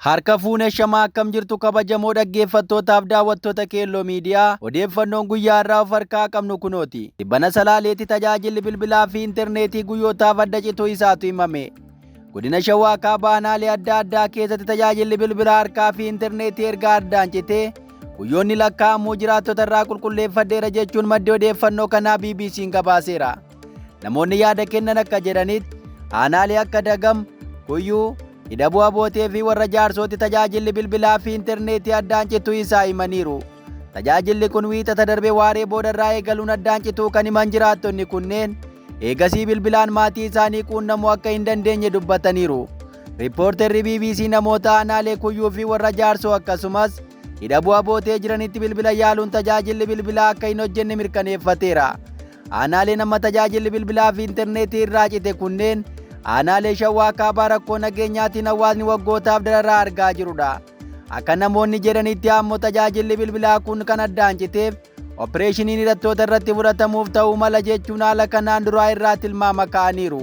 Harka fuunee shamaa akkam jirtu kabajamoo dhaggeeffattootaaf daawwattoota Keelloo Miidiyaa odeeffannoon guyyaa irraa of harkaa qabnu kunooti. Dhibbana Salaaleetti tajaajilli bilbilaa fi intarneetii guyyootaaf adda cituu isaatu himame. Godina Shawaa Kaabaa aanaalee adda addaa keessatti tajaajilli bilbilaa harkaa fi intarneetii erga addaan citee guyyoonni lakkaa'amuu jiraattota irraa qulqulleeffadheera jechuun maddi odeeffannoo kanaa BBC'n gabaaseera. Namoonni yaada kennan akka jedhanitti aanaalee akka Dagam, Kuyyuu, Hidhabuu Abootee fi warra jaarsooti tajaajilli bilbilaa fi intarneetii addaan cituu isaa himaniiru. Tajaajilli kun wiixata darbe waaree boodarraa eegaluun addaan cituu kan himan jiraattonni kunneen eegasii bilbilaan maatii isaanii quunnamuu akka hin dandeenye dubbataniiru. Riippoorterri BBC namoota aanaalee Kuyyuu fi warra jaarsoo akkasumas Hidhabuu Abootee jiranitti bilbila yaaluun tajaajilli bilbilaa akka hin hojjenne mirkaneeffateera. Aanaaleen amma tajaajilli bilbilaa fi intarneetii irraa cite kunneen aanaalee Shawaa Kaabaa rakkoo nageenyaatiin hawaasni waggootaaf dararaa argaa jirudha. Akka namoonni jedhanitti ammoo tajaajilli bilbilaa kun kan addaan citeef opereeshiniin hidhattoota irratti fudhatamuuf ta'uu mala jechuun haala kanaan duraa irraa tilmaama ka'aniiru.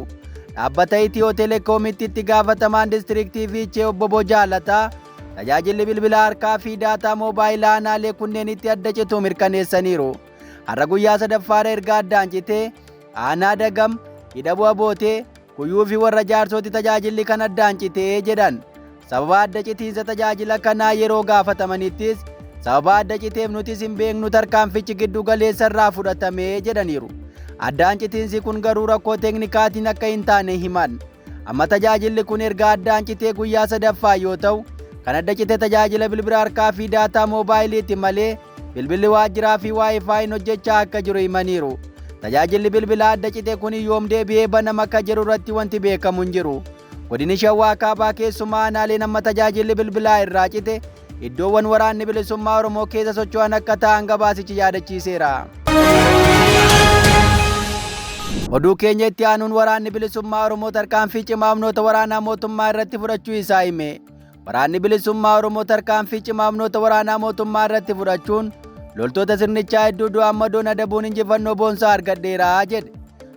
Dhaabbata Itiyoo Telekoomitti itti gaafatamaan diistiriiktii Fiichee obbo Bojaalataa tajaajilli bilbilaa harkaa fi daataa moobaayilaa aanaalee kunneenitti adda cituu mirkaneessaniiru. Har'a guyyaa sadaffaadha erga addaan citee aanaa Dagam, Hidhabuu Abootee, Kuyyuu fi warra jaarsooti tajaajilli kan addaan citee jedhan. Sababa adda citiinsa tajaajila kanaa yeroo gaafatamanittis sababa adda citeef nutis hin beeknu tarkaanfichi giddu galeessa irraa fudhatamee jedhaniiru. Addaan citiinsi kun garuu rakkoo teeknikaatiin akka hin taane himan. Amma tajaajilli kun erga addaan citee guyyaa sadaffaa yoo ta'u kan adda cite tajaajila bilbila harkaa fi daataa moobaayiliitti malee bilbilli waajjiraa fi waayifaayin hojjechaa akka jiru himaniiru. Tajaajilli bilbilaa adda cite kun yoom deebi'ee banama akka jiru irratti wanti beekamu hin jiru. Godini Shawaa Kaabaa keessumaa aanaaleen amma tajaajilli bilbilaa irraa cite iddoowwan waraanni bilisummaa Oromoo keessa socho'an akka ta'an gabaasichi yaadachiiseera. Oduu keenya itti aanuun waraanni bilisummaa Oromoo tarkaanfii cimaa humnoota waraanaa mootummaa irratti fudhachuu isaa hime. Waraanni bilisummaa Oromoo tarkaanfii cimaa humnoota waraanaa mootummaa irratti fudhachuun loltoota sirnichaa hedduu du'aan madoon adabuun injifannoo boonsaa argadheera jedhe.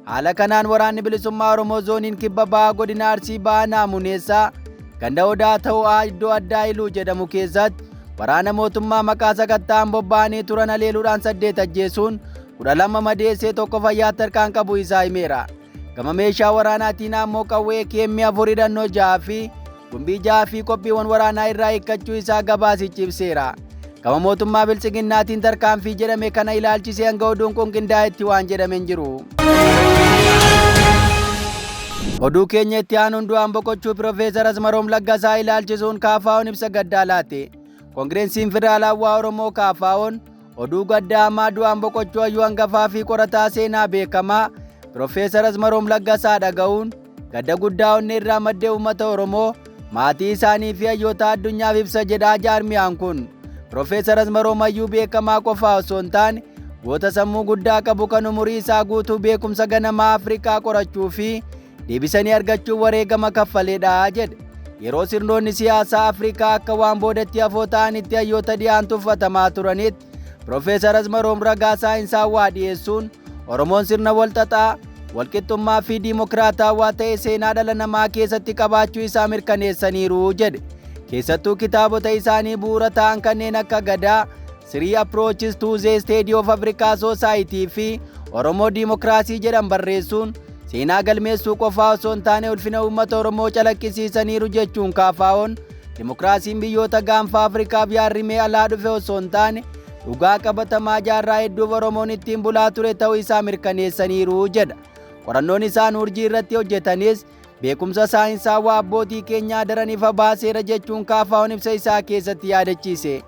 Haala kanaan waraanni bilisummaa Oromoo zooniin kibba ba'aa godina Arsii ba'aa Naamuneessaa ganda Odaa ta'uu iddoo addaa Iluu jedhamu keessatti waraana mootummaa maqaa sakatta'aan bobba'anii turan haleeluudhaan 8 ajjeesuun 12 madeessee tokko fayyaatti harkaan qabu isaa himeera. Gama meeshaa waraanaatiin ammoo qawwee keemmii 4 hidhannoo 6 fi gumbii 6 fi qophiiwwan waraanaa irraa hiikkachuu isaa gabaasichi ibseera. Gama mootummaa bilchiginnaatiin tarkaanfii jedhame kana ilaalchisee hanga oduun kun qindaa'etti waan jedhame hin jiru. Oduu keenya itti aanuun du'aan boqochuu Piroofeesar Asmaroom Laggasaa ilaalchisuun KFO'n ibsa gaddaa laate. Koongireensiin Federaalawaa Oromoo KFO'n oduu gaddaa ammaa du'aan boqochuu hayyuu hangafaa fi qorataa seenaa beekamaa Piroofeesar Asmaroom Laggasaa dhaga'uun gadda guddaa onnee irraa maddee uummata Oromoo maatii isaanii fi hayyoota addunyaaf ibsa jedhaa jaarmiyaan kun. Piroofeesar Asmaroom hayyuu beekamaa qofaa osoo hin taane goota sammuu guddaa qabu kan umurii isaa guutuu beekumsa ganamaa Afrikaa qorachuu fi deebisanii argachuu wareegama kaffaleedha jedhe. Yeroo sirnoonni siyaasaa Afrikaa akka waan boodatti hafoo ta'anitti hayyoota dhiyaan tuffatamaa turanitti Piroofeesar Asmaroom ragaa saayinsaawaa dhiyeessuun Oromoon sirna walxaxaa, walqixxummaa fi diimokiraatawaa ta'e seenaa dhala namaa keessatti qabaachuu isaa mirkaneessaniiru jedhe. Keessattuu kitaabota isaanii bu'uura ta'an kanneen akka Gadaa, 3 Approaches to the Study of African Society fi Oromoo Diimokiraasii jedhan barreessuun seenaa galmeessuu qofaa osoo hin taane ulfina uummata Oromoo calaqqisiisaniiru jechuun KFO'n diimokiraasiin biyyoota gaanfa Afrikaaf yaarrimee alaa dhufe osoo hin taane dhugaa qabatamaa jaarraa hedduuf Oromoon ittiin bulaa ture ta'uu isaa mirkaneessaniiru jedha. Qorannoon isaan urjii irratti hojjetanis beekumsa saayinsaawaa abbootii keenyaa daraniif baaseera jechuun KFO'n ibsa isaa keessatti yaadachiise.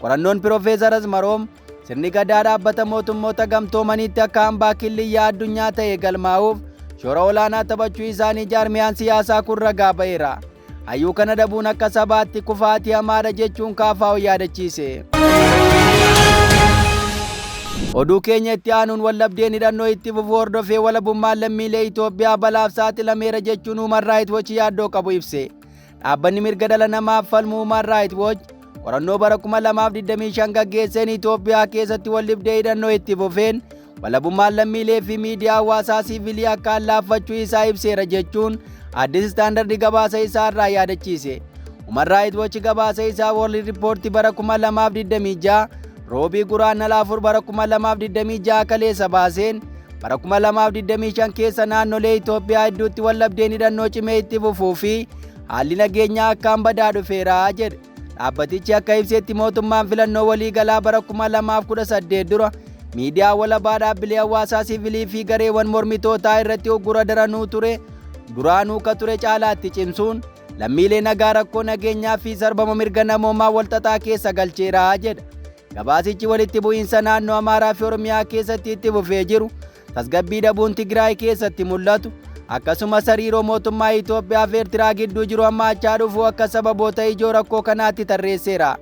Qorannoon Piroofeesar Asmaroom sirni gadaa dhaabbata mootummoota gamtoomaniitti akka hambaa killiyyaa addunyaa ta'e galmaa'uuf shoora olaanaa taphachuu isaanii jaarmiyaan siyaasaa kun ragaa ba'eera. Hayyuu kana dhabuun akka sabaatti kufaatii hamaadha jechuun KFO'n yaadachiise. Oduu keenya itti aanuun wallabdeen hidhannoo itti fufuu hordofee walabummaan lammiilee Itoophiyaa balaaf saaxilameera jechuun Human Rights Watch yaaddoo qabu ibse. Dhaabbanni mirga dhala namaaf falmu Human Rights Watch qorannoo bara 2025 gaggeesseen Itoophiyaa keessatti wallabdee hidhannoo itti fufeen walabummaan lammiilee fi miidiyaa hawaasaa siivilii akka laaffachuu isaa ibseera jechuun Addis Standard gabaasa isaa irraa yaadachiise. Human Rights Watch gabaasa isaa World Report bara 2026 roobii guraandhala 4 bara 2026 kaleessa baaseen bara 2025 keessa naannolee Itoophiyaa hedduutti wallabdeen hidhannoo cimee itti fufuu fi haalli nageenyaa akkaan badaa dhufeera jedhe. Dhaabbatichi akka ibsetti mootummaan filannoo waliigalaa bara 2018 dura miidiyaa walabaa dhaabbilee hawaasaa siviilii fi gareewwan mormitootaa irratti uggura daranuu ture duraanuu ka ture caalaatti cimsuun lammiilee nagaa rakkoo nageenyaa fi sarbama mirga namoomaa walxaxaa keessa galcheera jedha. Gabaasichi walitti bu'iinsa naannoo Amaaraa fi Oromiyaa keessatti itti fufee jiru tasgabbii dhabuun Tigraay keessatti mul'atu akkasumas hariiroo mootummaa Itoophiyaa fi Eertiraa gidduu jiru hammaachaa dhufuu akka sababoota ijoo rakkoo kanaatti tarreesseera.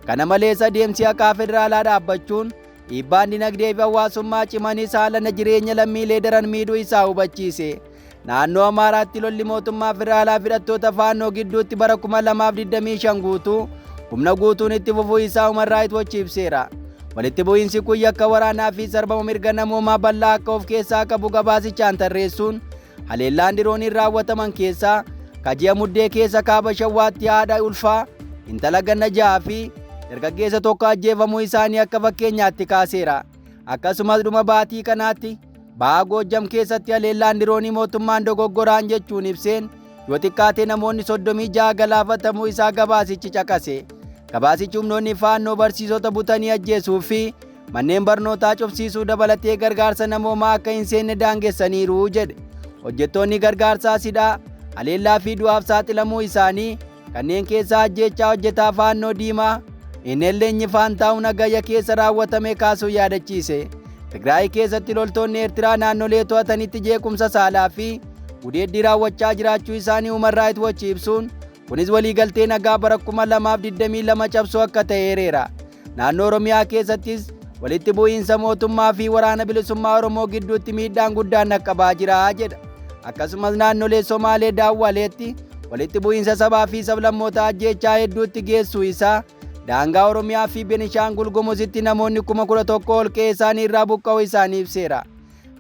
Kana malees adeemsi haqaa federaalaa dhaabbachuun dhiibbaan dinagdee fi hawaasummaa cimanis haala jireenya lammiilee daran miidhuu isaa hubachiise. Naannoo Amaaraatti lolli mootummaa federaalaa hidhattoota faannoo gidduutti bara 2025 guutuu humna guutuun itti fufuu isaa Human Rights Watch ibseera. Walitti bu'iinsi kun yakka waraanaa fi sarbama mirga namoomaa bal'aa akka of keessaa qabu gabaasichaan tarreessuun haleellaan dirooniin raawwataman keessaa ji'a muddee keessa kaaba Shawwaatti haadha ulfaa intala ganna 6 fi dargaggeessa tokko ajjeefamuu isaanii akka fakkeenyaatti kaaseera. Akkasumas dhuma baatii kanaatti Baha Goojjam keessatti haleellaan diroonii mootummaan dogoggoraan jechuun ibseen yoo xiqqaate namoonni 36 galaafatamuu isaa gabaasichi caqase. Gabaasichi humnoonni faannoo barsiisota butanii ajjeesuu fi manneen barnootaa cufsiisuu dabalatee gargaarsa namoomaa akka hin seenne daangessaniiru jedhe. Hojjettoonni gargaarsaa sidhaa haleellaa fi du'aaf saaxilamuu isaanii kanneen keessaa ajjeechaa hojjetaa faannoo diimaa Inelleenyi Faantaa'uun Nagayya keessa raawwatame kaasuu yaadachiise. Tigraay keessatti loltoonni Eertiraa naannolee to'atanitti jeequmsa saalaa fi gudeeddii raawwachaa jiraachuu isaanii Human Rights Watch ibsuun kunis waliigaltee nagaa bara 2022 cabsuu akka ta'e eereera. Naannoo Oromiyaa keessattis walitti bu'iinsa mootummaa fi waraana bilisummaa Oromoo gidduutti miidhaan guddaan dhaqqabaa jira jedha. Akkasumas naannolee Somaalee Daawwaleetti walitti bu'iinsa sabaa fi sablammootaa ajjeechaa hedduutti geessuu isaa daangaa Oromiyaa fi Benishaangul Gumuzitti namoonni 11,000 ol qe'ee isaanii irraa buqqa'uu isaanii ibseera.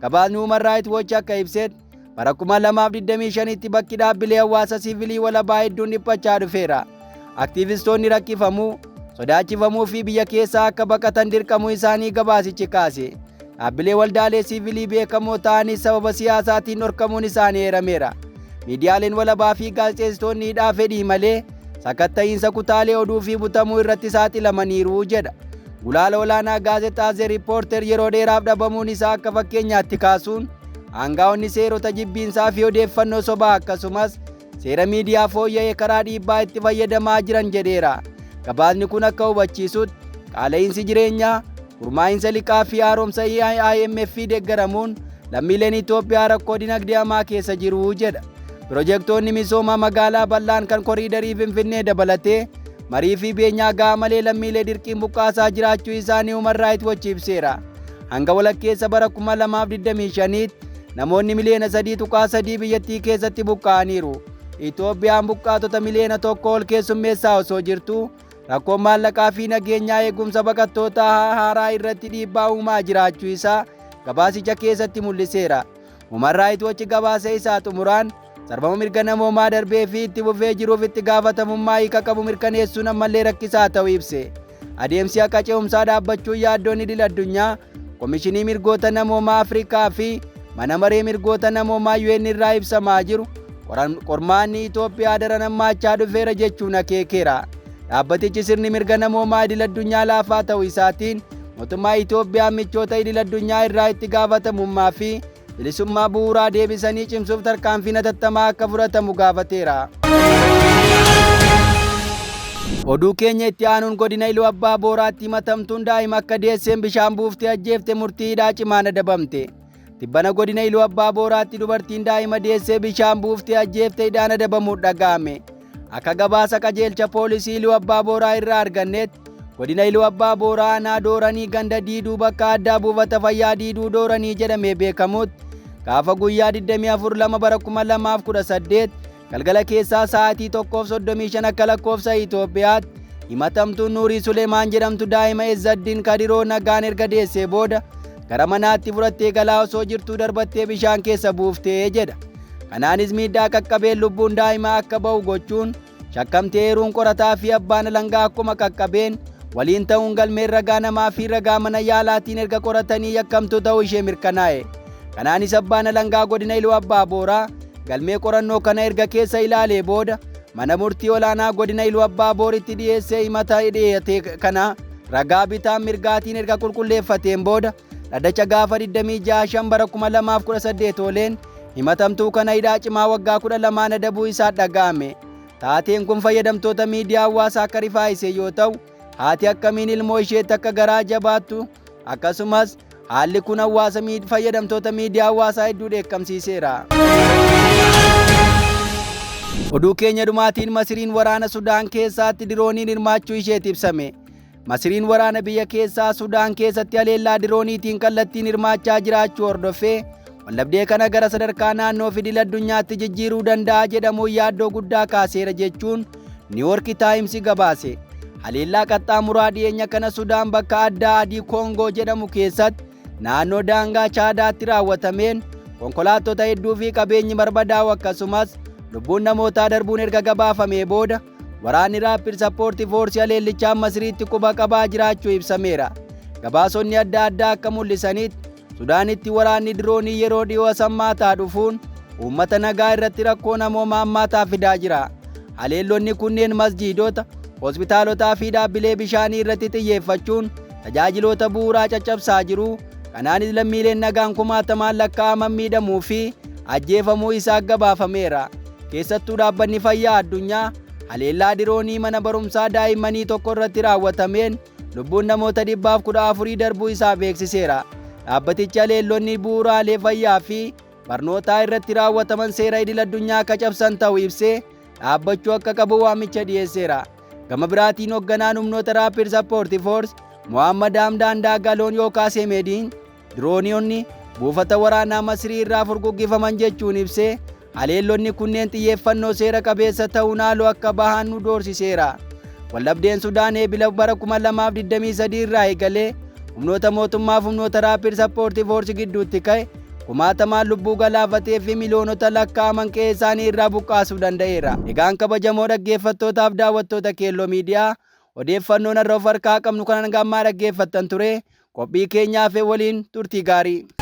Gabaasni Human Rights Watch akka ibsetti bara 2025tti bakki dhaabbilee hawaasa siviilii walabaa hedduun dhiphachaa dhufeera. Aktiivistoonni rakkifamuu, sodaachifamuu fi biyya keessaa akka baqatan dirqamuu isaanii gabaasichi kaase. Dhaabbilee waldaalee siviilii beekamoo ta'anis sababa siyaasaatiin dhorkamuun isaanii eerameera. Miidiyaaleen walabaa fi gaazexeessitoonni hidhaa fedhii malee sakatta'iinsa kutaalee oduu fi butamuu irratti saaxilamaniiru jedha. Gulaala olaanaa gaazexaa The Reporter yeroo dheeraaf dhabamuun isaa akka fakkeenyaatti kaasuun aangaa'onni seerota jibbiinsaa fi odeeffannoo sobaa akkasumas seera miidiyaa fooyya'ee karaa dhiibbaa itti fayyadamaa jiran jedheera. Gabaasni kun akka hubachiisutti qaala'insi jireenyaa, gurmaa'insa liqaa fi haaromsa IMF deeggaramuun lammiileen Itoophiyaa rakkoo dinagdee hamaa keessa jiru jedha. Pirojektoonni misoomaa magaalaa bal'aan kan koriidarii Finfinnee dabalatee marii fi beenyaa gahaa malee lammiilee dirqiin buqqaasaa jiraachuu isaanii Human Rights Watch ibseera. Hanga walakkeessa bara 2025tti namoonni miliyoona 3.3 biyyattii keessatti buqqa'aniiru. Itoophiyaan buqqaatota miliyoona 1 ol keessummeessaa osoo jirtu rakkoon maallaqaa fi nageenyaa eegumsa baqattootaa haaraa irratti dhiibbaa uumaa jiraachuu isaa gabaasicha keessatti mul'iseera. Human Rights Watch gabaasa isaa xumuraan sarbama mirga namoomaa darbee fi itti fufee jiruuf itti gaafatamummaa hiika qabu mirkaneessuun ammallee rakkisaa ta'uu ibse. Adeemsi akka ce'umsaa dhaabbachuun yaaddoon idil addunyaa, Komishinii Mirgoota Namoomaa Afrikaa fi Mana Maree Mirgoota Namoomaa UN irraa ibsamaa jiru qormaanni Itoophiyaa daran hammaachaa dhufeera jechuun akeekeera. Dhaabbatichi sirni mirga namoomaa idil addunyaa laafaa ta'uu isaatiin mootummaa Itoophiyaa michoota idil addunyaa irraa itti gaafatamummaa fi bilisummaa bu'uuraa deebisanii cimsuuf tarkaanfii hatattamaa akka fudhatamu gaafateera. Oduu keenya itti aanuun godina Iluu Abbaa Booraatti himatamtuun daa'ima akka deesseen bishaan buuftee ajjeefte murtii hidhaa cimaan adabamte. Tibbana godina Iluu Abbaa Booraatti dubartiin daa'ima deessee bishaan buuftee ajjeefte hidhaan adabamuun dhaga'ame. Akka gabaasa qajeelcha poolisii Iluu Abbaa Booraa irraa argannetti godina Iluu Abbaa Booraa aanaa Dooranii ganda Diiduu bakka addaa buufata fayyaa Diiduu Dooranii jedhamee beekamutti gaafa guyyaa 24 bara 2018 galgala keessaa sa'aatii 1:35 akka lakkoofsa Itoophiyaatti himatamtuun Nuurii Suleemaan jedhamtu daa'ima Ezzaddiin Kadiroo nagaan erga deessee booda gara manaatti fudhattee galaa osoo jirtuu darbattee bishaan keessa buuftee jedha. Kanaanis miidhaa qaqqabeen lubbuun daa'imaa akka ba'u gochuun shakkamtee heeruun qorataa fi abbaan alangaa akkuma qaqqabeen waliin ta'uun galmeen ragaa namaa fi ragaa mana yaalaatiin erga qoratanii yakkamtuu ta'uu ishee mirkanaa'e. Kanaanis abbaan alangaa godina Iluu Abbaa Booraa galmee qorannoo kana erga keessa ilaalee booda mana murtii olaanaa godina Iluu Abbaa Booritti dhiyeessee himata dhiyeate kana ragaa bitaan mirgaatiin erga qulqulleeffateen booda dhaddacha gaafa 26/2018 ooleen himatamtuu kana hidhaa cimaa waggaa 12 adabuu isaa dhaga'ame. Taateen kun fayyadamtoota miidiyaa hawaasaa akka rifaasise yoo ta'u, haati akkamiin ilmoo isheetti akka garaa jabaattu akkasumas haalli kun hawaasa fayyadamtoota miidiyaa hawaasaa hedduu dheekkamsiiseera. Oduu keenya dhumaatiin Masiriin waraana Sudaan keessatti dirooniin hirmaachuu isheetti ibsame. Masiriin waraana biyya keessaa Sudaan keessatti haleellaa dirooniitiin kallattiin hirmaachaa jiraachuu hordofee waldhabdee kana gara sadarkaa naannoo fi idil addunyaatti jijjiiruu danda'a jedhamuun yaaddoo guddaa kaaseera jechuun New York Times gabaase. Haleellaa qaxxaamuraa dhiyeenya kana Sudaan bakka addaa adii Koongoo jedhamu keessatti naannoo daangaa Chaadaatti raawwatameen konkolaattota hedduu fi qabeenyi barbadaa'u akkasumas lubbuun namootaa darbuun erga gabaafamee booda waraanni Rapid Support Force haleellichaan Masiriitti quba qabaa jiraachuu ibsameera. Gabaasonni adda addaa akka mul'isanitti Sudaanitti waraanni diroonii yeroo dhiyoo sammaataa dhufuun uummata nagaa irratti rakkoo namoomaa hammaataa fidaa jira. Haleellonni kunneen masjiidota, hospitaalotaa fi dhaabbilee bishaanii irratti xiyyeeffachuun tajaajiloota bu'uuraa caccabsaa jiru. Kanaanis lammiileen nagaan kumaatamaan lakkaa'aman miidhamuu fi ajjeefamuu isaa gabaafameera. Keessattuu dhaabbanni fayyaa addunyaa haleellaa diroonii mana barumsaa daa'immanii tokko irratti raawwatameen lubbuun namoota 114 darbuu isaa beeksiseera. Dhaabbatichi haleellonni bu'uuraalee fayyaa fi barnootaa irratti raawwataman seera idil addunyaa akka cabsan ta'uu ibsee dhaabbachuu akka qabu waamicha dhiyeesseera. Gama biraatiin hoogganaan humnoota Rapid Support Force Mohammad Hamdan Dagaloon yookaan Semediin dirooniyoonni buufata waraanaa Masirii irraa furguggifaman jechuun ibsee haleellonni kunneen xiyyeeffannoo seera qabeessa ta'uun haaloo akka bahan nu doorsiseera. Waldhabdeen Sudaan eebila bara 2023 irraa eegalee humnoota mootummaa fi humnoota Rapid Support Force gidduutti ka'e kumaatamaan lubbuu galaafatee fi miliyoonota lakkaa'aman qe'ee isaanii irraa buqqaasuu danda'eera. Egaan kabajamoo dhaggeeffattootaaf daawwattoota Keelloo Miidiyaa odeeffannoon har'a of harkaa qabnu kanan gammaa dhaggeeffattan ture. Qophii keenyaaf waliin turtii gaarii.